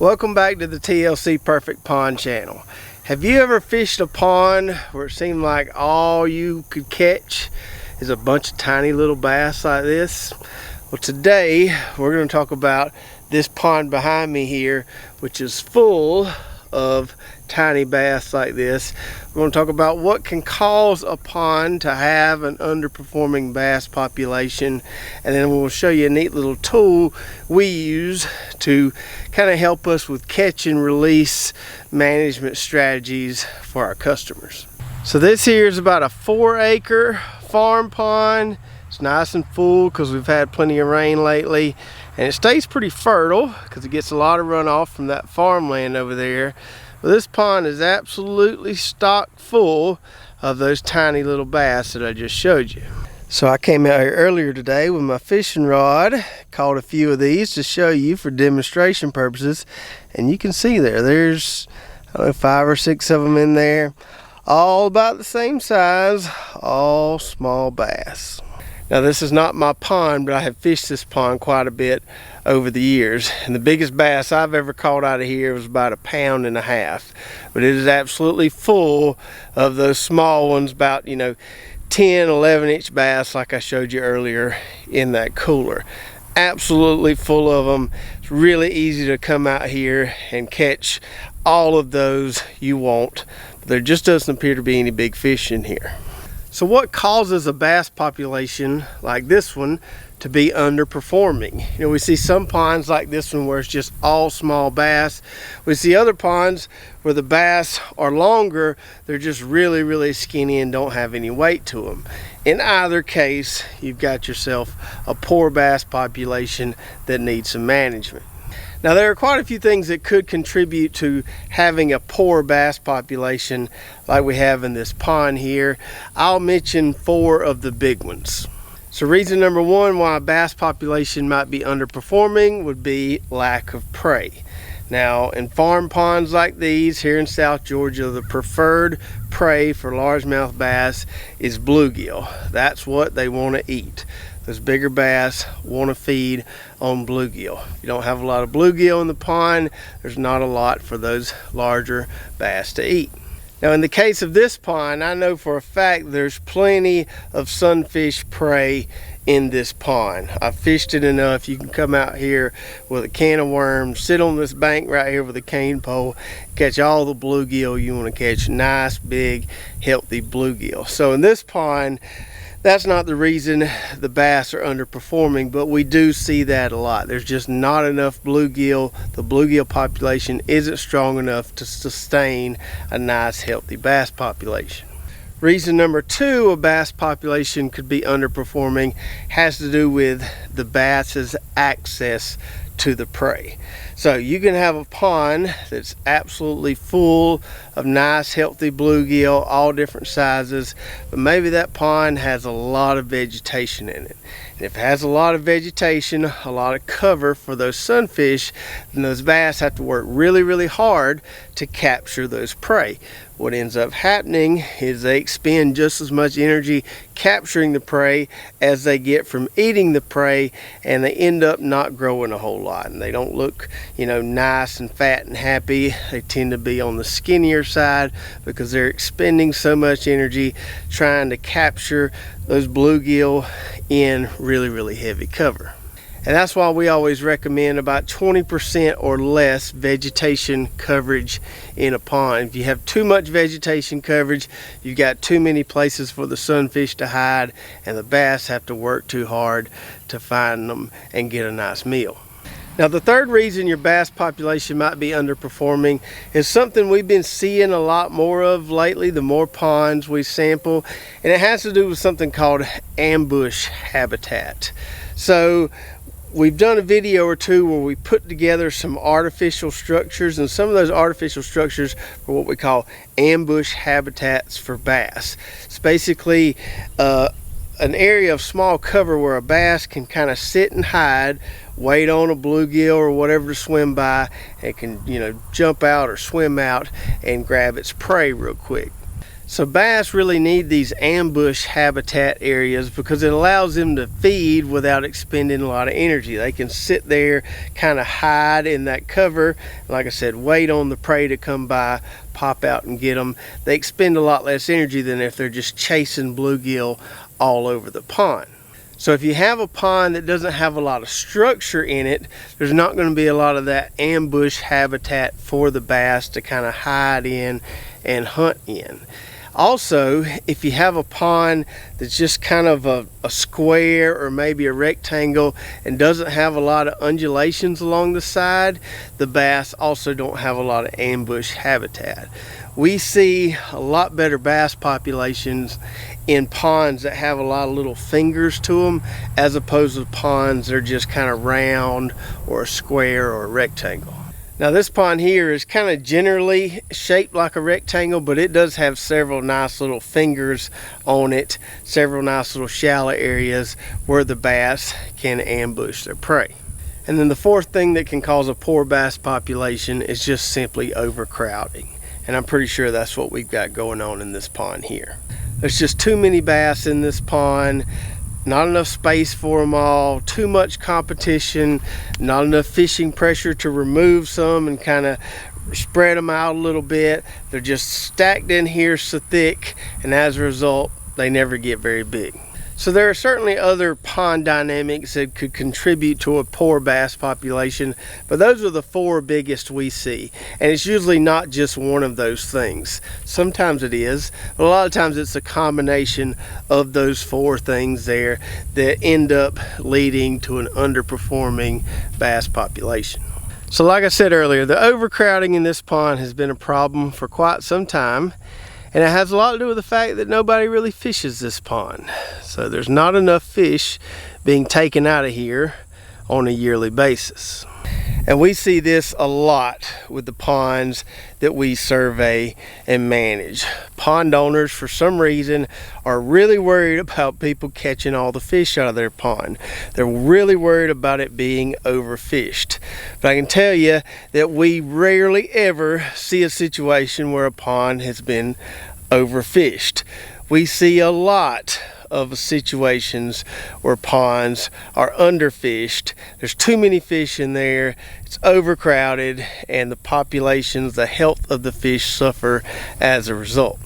Welcome back to the TLC Perfect Pond channel. Have you ever fished a pond where it seemed like all you could catch is a bunch of tiny little bass like this? Well, today we're going to talk about this pond behind me here, which is full of tiny bass like this. We're going to talk about what can cause a pond to have an underperforming bass population, and then we'll show you a neat little tool we use to kind of help us with catch and release management strategies for our customers. So this here is about a 4-acre farm pond. It's nice and full because we've had plenty of rain lately, and it stays pretty fertile because it gets a lot of runoff from that farmland over there. But this pond is absolutely stocked full of those tiny little bass that I just showed you. So I came out here earlier today with my fishing rod, caught a few of these to show you for demonstration purposes, and you can see there's I don't know, 5 or 6 of them in there, all about the same size, all small bass. Now this is not my pond, but I have fished this pond quite a bit over the years, and the biggest bass I've ever caught out of here was about 1.5 pounds, but it is absolutely full of those small ones, about 10-11 inch bass like I showed you earlier in that cooler. Absolutely full of them. It's really easy to come out here and catch all of those you want, but there just doesn't appear to be any big fish in here. So what causes a bass population like this one to be underperforming? We see some ponds like this one where it's just all small bass. We see other ponds where the bass are longer, they're just really skinny and don't have any weight to them. In either case, you've got yourself a poor bass population that needs some management. Now there are quite a few things that could contribute to having a poor bass population like we have in this pond here. I'll mention 4 of the big ones. So reason number 1 why a bass population might be underperforming would be lack of prey. Now in farm ponds like these here in South Georgia, the preferred prey for largemouth bass is bluegill. That's what they want to eat. Those bigger bass want to feed on bluegill. If you don't have a lot of bluegill in the pond, there's not a lot for those larger bass to eat. Now in the case of this pond, I know for a fact there's plenty of sunfish prey in this pond. I've fished it enough. You can come out here with a can of worms, sit on this bank right here with a cane pole, catch all the bluegill you want to catch. Nice, big, healthy bluegill. So in this pond, that's not the reason the bass are underperforming, but we do see that a lot. There's just not enough bluegill. The bluegill population isn't strong enough to sustain a nice, healthy bass population. Reason number 2 a bass population could be underperforming has to do with the bass's access to the prey. So you can have a pond that's absolutely full of nice healthy bluegill, all different sizes, but maybe that pond has a lot of vegetation in it. And if it has a lot of vegetation, a lot of cover for those sunfish, then those bass have to work really hard to capture those prey. What ends up happening is they expend just as much energy capturing the prey as they get from eating the prey, and they end up not growing a whole lot, and they don't look nice and fat and happy. They tend to be on the skinnier side because they're expending so much energy trying to capture those bluegill in really heavy cover. And that's why we always recommend about 20% or less vegetation coverage in a pond. If you have too much vegetation coverage, you've got too many places for the sunfish to hide, and the bass have to work too hard to find them and get a nice meal. Now the third reason your bass population might be underperforming is something we've been seeing a lot more of lately, the more ponds we sample, and it has to do with something called ambush habitat. So we've done a video or two where we put together some artificial structures, and some of those artificial structures are what we call ambush habitats for bass. It's basically an area of small cover where a bass can kind of sit and hide, wait on a bluegill or whatever to swim by, and can jump out or swim out and grab its prey real quick. So bass really need these ambush habitat areas because it allows them to feed without expending a lot of energy. They can sit there, kind of hide in that cover, like I said, wait on the prey to come by, pop out and get them. They expend a lot less energy than if they're just chasing bluegill all over the pond. So if you have a pond that doesn't have a lot of structure in it, there's not going to be a lot of that ambush habitat for the bass to kind of hide in and hunt in. Also, if you have a pond that's just kind of a square or maybe a rectangle and doesn't have a lot of undulations along the side, the bass also don't have a lot of ambush habitat. We see a lot better bass populations in ponds that have a lot of little fingers to them, as opposed to ponds that are just kind of round or a square or a rectangle. Now this pond here is kind of generally shaped like a rectangle, but it does have several nice little fingers on it, several nice little shallow areas where the bass can ambush their prey. And then the fourth thing that can cause a poor bass population is just simply overcrowding. And I'm pretty sure that's what we've got going on in this pond here. There's just too many bass in this pond. Not enough space for them all, too much competition, not enough fishing pressure to remove some and kind of spread them out a little bit. They're just stacked in here so thick, and as a result, they never get very big. So there are certainly other pond dynamics that could contribute to a poor bass population, but those are the four biggest we see. And it's usually not just one of those things. Sometimes it is, but a lot of times it's a combination of those four things there that end up leading to an underperforming bass population. So like I said earlier, the overcrowding in this pond has been a problem for quite some time. And it has a lot to do with the fact that nobody really fishes this pond. So there's not enough fish being taken out of here on a yearly basis. And we see this a lot with the ponds that we survey and manage. Pond owners, for some reason, are really worried about people catching all the fish out of their pond. They're really worried about it being overfished. But I can tell you that we rarely ever see a situation where a pond has been overfished. We see a lot of situations where ponds are underfished. There's too many fish in there, it's overcrowded, and the populations, the health of the fish suffer as a result.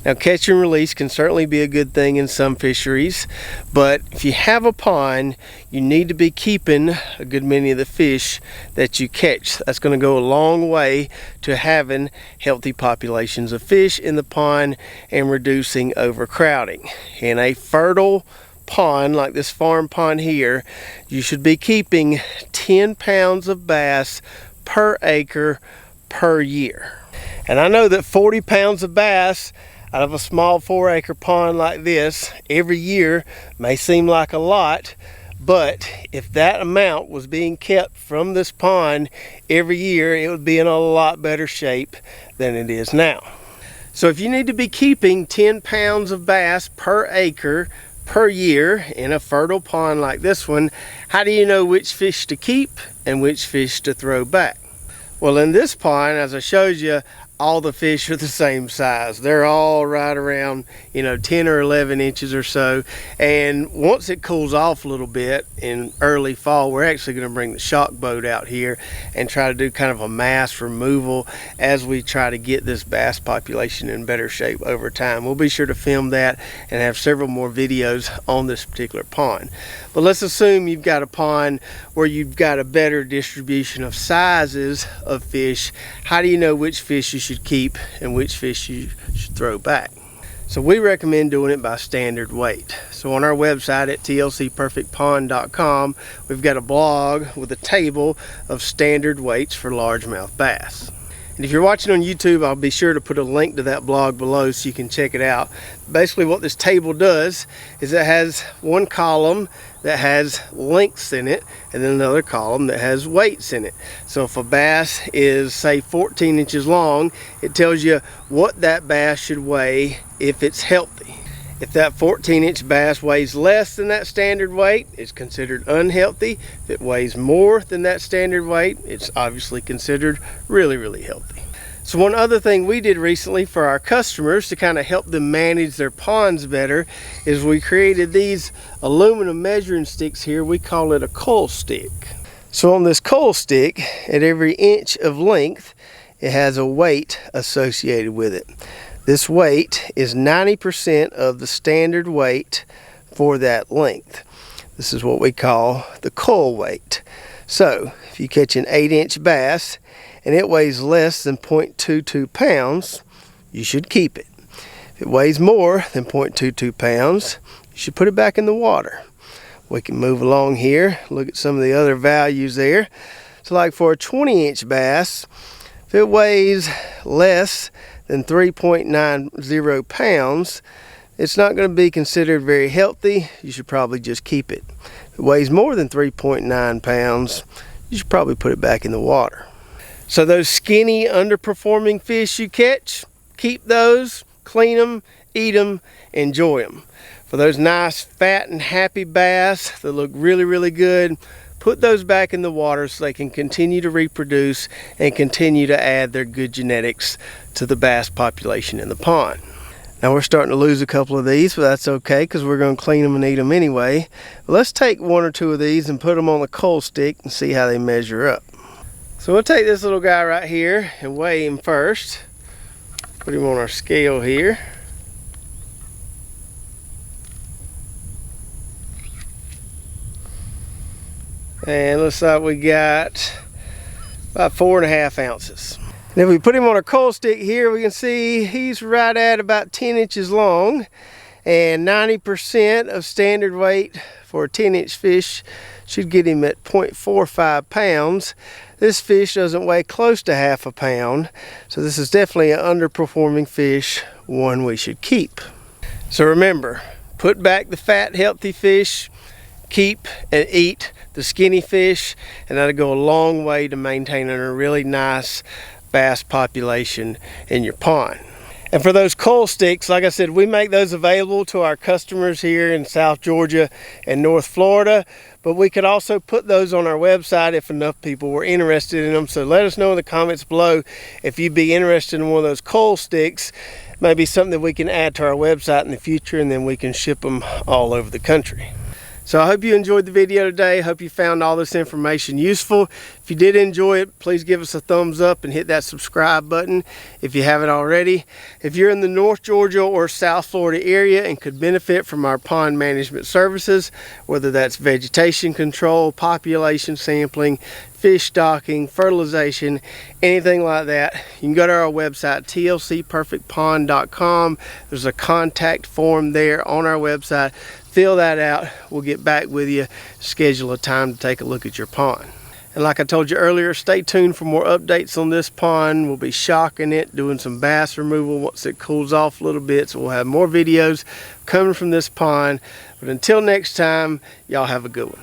Now, catch and release can certainly be a good thing in some fisheries, but if you have a pond, you need to be keeping a good many of the fish that you catch. That's going to go a long way to having healthy populations of fish in the pond and reducing overcrowding. In a fertile pond like this farm pond here, you should be keeping 10 pounds of bass per acre per year. And I know that 40 pounds of bass out of a small 4-acre pond like this every year may seem like a lot, but if that amount was being kept from this pond every year, it would be in a lot better shape than it is now. So if you need to be keeping 10 pounds of bass per acre per year in a fertile pond like this one, how do you know which fish to keep and which fish to throw back? Well, in this pond, as I showed you, all the fish are the same size. They're all right around, 10 or 11 inches or so. And once it cools off a little bit in early fall, we're actually going to bring the shock boat out here and try to do kind of a mass removal as we try to get this bass population in better shape over time. We'll be sure to film that and have several more videos on this particular pond. But let's assume you've got a pond where you've got a better distribution of sizes of fish. How do you know which fish you should keep and which fish you should throw back? So we recommend doing it by standard weight. So on our website at tlcperfectpond.com, we've got a blog with a table of standard weights for largemouth bass. And if you're watching on YouTube, I'll be sure to put a link to that blog below so you can check it out. Basically what this table does is it has one column that has lengths in it and then another column that has weights in it. So if a bass is, say, 14 inches long, it tells you what that bass should weigh if it's healthy. If that 14-inch bass weighs less than that standard weight, it's considered unhealthy. If it weighs more than that standard weight, it's obviously considered really, really healthy. So one other thing we did recently for our customers to kind of help them manage their ponds better is we created these aluminum measuring sticks here. We call it a coal stick. So on this coal stick, at every inch of length, it has a weight associated with it. This weight is 90% of the standard weight for that length. This is what we call the coal weight. So if you catch an 8-inch bass and it weighs less than 0.22 pounds, you should keep it. If it weighs more than 0.22 pounds, you should put it back in the water. We can move along here, look at some of the other values there. So like for a 20-inch bass, if it weighs less than 3.90 pounds, it's not going to be considered very healthy. You should probably just keep it. If it weighs more than 3.9 pounds, you should probably put it back in the water. So those skinny, underperforming fish you catch, keep those, clean them, eat them, enjoy them. For those nice, fat, and happy bass that look really, really good, put those back in the water so they can continue to reproduce and continue to add their good genetics to the bass population in the pond. Now we're starting to lose a couple of these, but that's okay because we're going to clean them and eat them anyway. But let's take 1 or 2 of these and put them on the coal stick and see how they measure up. So we'll take this little guy right here and weigh him first. Put him on our scale here. And looks like we got about 4.5 ounces. And if we put him on a coal stick here, we can see he's right at about 10 inches long, and 90% of standard weight for a 10-inch fish should get him at 0.45 pounds. This fish doesn't weigh close to half a pound, so this is definitely an underperforming fish, one we should keep. So remember, put back the fat, healthy fish, keep and eat the skinny fish, and that'll go a long way to maintaining a really nice bass population in your pond. And for those coal sticks, like I said, we make those available to our customers here in South Georgia and North Florida, but we could also put those on our website if enough people were interested in them. So let us know in the comments below if you'd be interested in one of those coal sticks. Maybe something that we can add to our website in the future, and then we can ship them all over the country. So I hope you enjoyed the video today. I hope you found all this information useful. If you did enjoy it, please give us a thumbs up and hit that subscribe button if you haven't already. If you're in the North Georgia or South Florida area and could benefit from our pond management services, whether that's vegetation control, population sampling, fish stocking, fertilization, anything like that, you can go to our website, tlcperfectpond.com. There's a contact form there on our website. Fill that out. We'll get back with you, schedule a time to take a look at your pond. And like I told you earlier, stay tuned for more updates on this pond. We'll be shocking it, doing some bass removal once it cools off a little bit. So we'll have more videos coming from this pond. But until next time, y'all have a good one.